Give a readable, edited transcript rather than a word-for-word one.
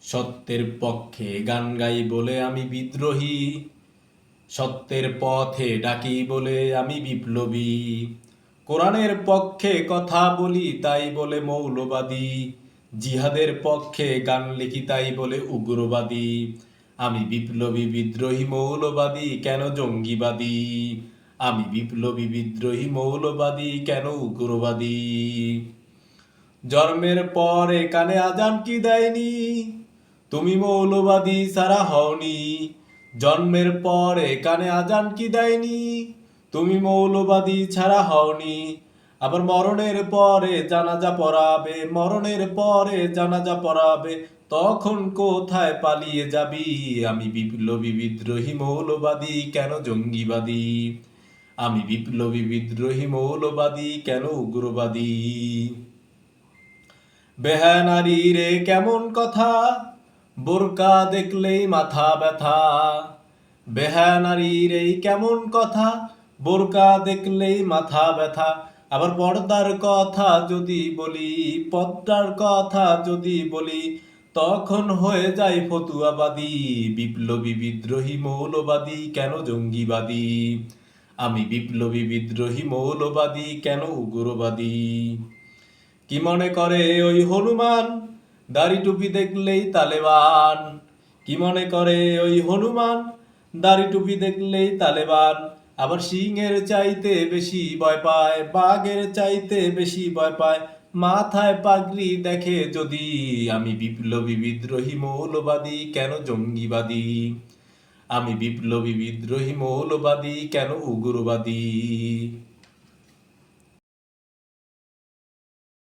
সত্যের পক্ষে গান গাই বলে আমি বিদ্রোহী, সত্যের পথে ডাকি বলে আমি বিপ্লবী। কোরআনের পক্ষে কথা বলি তাই বলে মৌলবাদী, জিহাদের পক্ষে গান লিখি তাই বলে উগ্রবাদী। আমি বিপ্লবী বিদ্রোহী মৌলবাদী কেন জঙ্গিবাদী, আমি বিপ্লবী বিদ্রোহী মৌলবাদী কেন উগ্রবাদী। জন্মের পরে কানে আজান কি দেয়নি, তুমি মৌলবাদী সারা হওনি। জন্মের পরে কানে আজান কি দেয়নি, তুমি মৌলবাদী ছাড়া হওনি। আবার মরণের পরে জানাজা পড়াবে, মরণের পরে জানাজা পড়াবে, তখন কোথায় পালিয়ে যাবি। আমি বিপ্লবী বিদ্রোহী মৌলবাদী কেন জঙ্গিবাদী, আমি বিপ্লবী বিদ্রোহী মৌলবাদী কেন উগ্রবাদী। বেহায়া নারী রে কেমন কথা, বোরকা দেখলেই মাথা ব্যথা। বেহায়া নারী রে কেমন কথা, বোরকা দেখলেই মাথা ব্যথা। আবার পর্দার কথা যদি বলি, পর্দার কথা যদি বলি, তখন হয়ে যায় ফতুয়াবাদী। বিপ্লবী বিদ্রোহী মৌলবাদী কেন জঙ্গিবাদী, আমি বিপ্লবী বিদ্রোহী মৌলবাদী কেন উগ্রবাদী। কি মনে করে ওই হনুমান, দাড়ি টুপি দেখলেই তালেবান। কি মনে করে ওই হনুমান, দাড়ি টুপি দেখলেই তালেবান। আবার সিংহের চাইতে বেশি ভয় পায়, বাঘের চাইতে বেশি ভয় পায়, মাথায় পাগড়ি দেখে যদি। আমি বিপ্লবী বিদ্রোহী মৌলবাদী কেন জঙ্গিবাদী, আমি বিপ্লবী বিদ্রোহী মৌলবাদী কেন উগ্রবাদী।